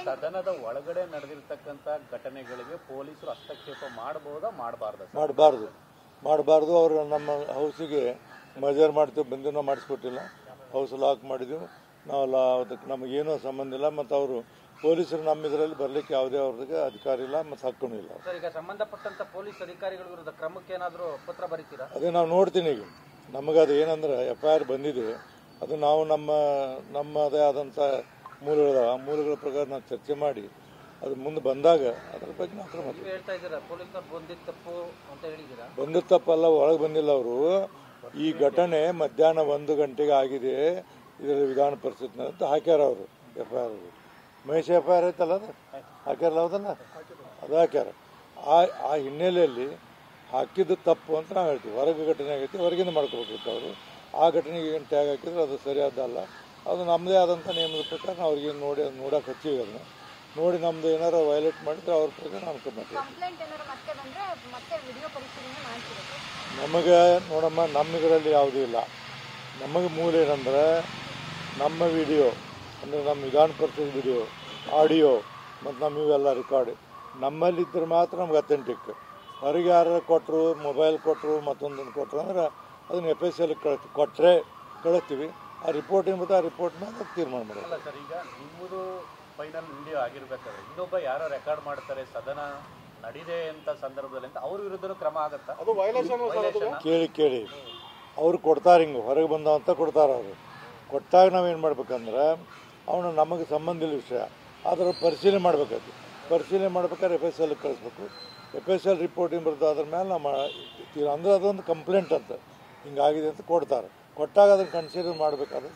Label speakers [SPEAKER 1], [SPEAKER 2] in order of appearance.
[SPEAKER 1] ಸದನದ ಒಳಗಡೆ ನಡೆದಿರ್ತಕ್ಕಂಥ ಘಟನೆಗಳಿಗೆ ಪೊಲೀಸರು ಹಸ್ತಕ್ಷೇಪ ಮಾಡಬಹುದಾ
[SPEAKER 2] ಮಾಡಬಾರ್ದು ಅವರು ನಮ್ಮ ಹೌಸಿಗೆ ಮಜರ್ ಮಾಡ್ತೀವಿ ಬಂದು ನಾವು ಮಾಡಿಸ್ಕೊಟ್ಟಿಲ್ಲ ಹೌಸ್ ಲಾಕ್ ಮಾಡಿದ್ವಿ ನಾವು ಅದಕ್ಕೆ ನಮಗೇನೂ ಸಂಬಂಧ ಇಲ್ಲ ಮತ್ತು ಅವರು ಪೊಲೀಸರು ನಮ್ಮ ಇದರಲ್ಲಿ ಬರಲಿಕ್ಕೆ ಯಾವುದೇ ಅವ್ರಿಗೆ ಅಧಿಕಾರ ಇಲ್ಲ ಮತ್ತು ಹಕ್ಕೂ ಇಲ್ಲ.
[SPEAKER 3] ಈಗ ಸಂಬಂಧಪಟ್ಟಂತ ಪೊಲೀಸ್ ಅಧಿಕಾರಿಗಳ ವಿರುದ್ಧ ಕ್ರಮಕ್ಕೆ ಏನಾದರೂ ಪತ್ರ ಬರೀತೀರಾ?
[SPEAKER 2] ಅದೇ ನಾವು ನೋಡ್ತೀನಿ. ಈಗ ನಮಗದು ಏನಂದ್ರೆ FIR ಬಂದಿದೆ, ಅದು ನಾವು ನಮ್ಮದೇ ಆದಂಥ ಮೂಲಗಳಿದಾವೆ, ಆ ಮೂಲಗಳ ಪ್ರಕಾರ ನಾವು ಚರ್ಚೆ ಮಾಡಿ ಅದು ಮುಂದೆ ಬಂದಾಗ ಅದ್ರ ಬಗ್ಗೆ ನಾವು ಕ್ರಮ.
[SPEAKER 3] ಹೇಳ್ತಾ ಇದ್ದೀರಾ ಪೊಲೀಸರು ಬಂದಿದ್ದ ತಪ್ಪು ಅಂತ ಹೇಳಿದ್ದೀರಾ?
[SPEAKER 2] ಬಂದಿದ್ದ ತಪ್ಪಲ್ಲ, ಒಳಗೆ ಬಂದಿಲ್ಲ ಅವರು. ಈ ಘಟನೆ ಮಧ್ಯಾಹ್ನ 1 ಗಂಟೆಗೆ ಆಗಿದೆ ಇದರಲ್ಲಿ ವಿಧಾನ ಪರಿಷತ್ನ ಅಂತ ಹಾಕ್ಯಾರ ಅವರು FIR. ಮಹೇಶ್ FIR ಐತಲ್ಲ ಅದು ಹಾಕ್ಯಾರಲ್ಲ, ಹೌದಲ್ಲ, ಅದು ಹಾಕ್ಯಾರ. ಆ ಹಿನ್ನೆಲೆಯಲ್ಲಿ ಹಾಕಿದ್ದು ತಪ್ಪು ಅಂತ ನಾವು ಹೇಳ್ತೀವಿ. ಹೊರಗೆ ಘಟನೆ ಆಗೈತಿ, ಹೊರಗಿಂದ ಮಾಡ್ಕೋಬೇಕಿತ್ತು ಅವರು. ಆ ಘಟನೆಗೆ ಏನು ಟ್ಯಾಗ್ ಹಾಕಿದ್ರೆ ಅದು ಸರಿಯಾದಲ್ಲ. ಅದು ನಮ್ಮದೇ ಆದಂಥ ನಿಯಮದ ಪ್ರಕಾರ ನಾವು ಅವ್ರಿಗೆ ನೋಡಕ್ಕೆ ಹಚ್ಚಿವಿ. ಅದನ್ನ ನೋಡಿ ನಮ್ದು ಏನಾರು ವೈಲೇಟ್ ಮಾಡಿದ್ರೆ ಅವ್ರ ಪ್ರಕಾರ ನಾವು ನಮಗೆ ನೋಡಮ್ಮ, ನಮ್ಮ ಇದರಲ್ಲಿ ಯಾವುದೂ ಇಲ್ಲ. ನಮಗೆ ಮೂಲ ಏನಂದ್ರೆ ನಮ್ಮ ವಿಡಿಯೋ ಅಂದರೆ ನಮ್ಮ ವಿಧಾನ ಪರಿಷತ್ ವಿಡಿಯೋ, ಆಡಿಯೋ ಮತ್ತು ನಮ್ಮ ಇವೆಲ್ಲ ರೆಕಾರ್ಡ್ ನಮ್ಮಲ್ಲಿದ್ದರೆ ಮಾತ್ರ ನಮ್ಗೆ ಅಥೆಂಟಿಕ್. ಹೊರಗೆ ಯಾರು ಕೊಟ್ಟರು, ಮೊಬೈಲ್ ಕೊಟ್ಟರು, ಮತ್ತೊಂದನ್ನು ಕೊಟ್ಟರು ಅಂದ್ರೆ ಅದನ್ನು FSL ಕೊಟ್ಟರೆ ಕಳಿಸ್ತೀವಿ. ಆ ರಿಪೋರ್ಟ್ ಏನ್ಬಿಟ್ಟು ಆ ರಿಪೋರ್ಟ್ ಮೇಲೆ ತೀರ್ಮಾನ ಮಾಡೋಲ್ಲ
[SPEAKER 1] ಸರ್. ಈಗ ನಿಮ್ಮದು ಫೈನಲ್ ವಿಡಿಯೋ ಆಗಿರ್ಬೇಕಾದ್ರೆ ಇನ್ನೊಬ್ಬ ಯಾರೋ ರೆಕಾರ್ಡ್ ಮಾಡ್ತಾರೆ ಸದನ ನಡೀದೆ ಅಂತ ಸಂದರ್ಭದಲ್ಲಿ ಅಂತ ಅವ್ರ ವಿರುದ್ಧ ಕ್ರಮ ಆಗುತ್ತಾ?
[SPEAKER 2] ಕೇಳಿ ಅವ್ರು ಕೊಡ್ತಾರೆ, ಹಿಂಗೆ ಹೊರಗೆ ಬಂದವಂತ ಕೊಡ್ತಾರೆ. ಅವರು ಕೊಟ್ಟಾಗ ನಾವೇನು ಮಾಡ್ಬೇಕಂದ್ರೆ ಅವನು ನಮಗೆ ಸಂಬಂಧ ಇಲ್ಲ ವಿಷಯ, ಅದರ ಪರಿಶೀಲನೆ ಮಾಡಬೇಕಾಯ್ತು. ಪರಿಶೀಲನೆ ಮಾಡ್ಬೇಕಾದ್ರೆ FSL ಕಳಿಸ್ಬೇಕು. FSL ರಿಪೋರ್ಟ್ ಏನು ಬರ್ತದೆ ಅದ್ರ ಮೇಲೆ ನಮ್ಮ ಅಂದರೆ ಅದೊಂದು ಕಂಪ್ಲೇಂಟ್ ಅಂತ ಹಿಂಗಾಗಿದೆ ಅಂತ ಕೊಡ್ತಾರೆ. ಕೊಟ್ಟಾಗ ಅದನ್ನು ಕನ್ಸಿಡರ್ ಮಾಡಬೇಕಾದ್ರೆ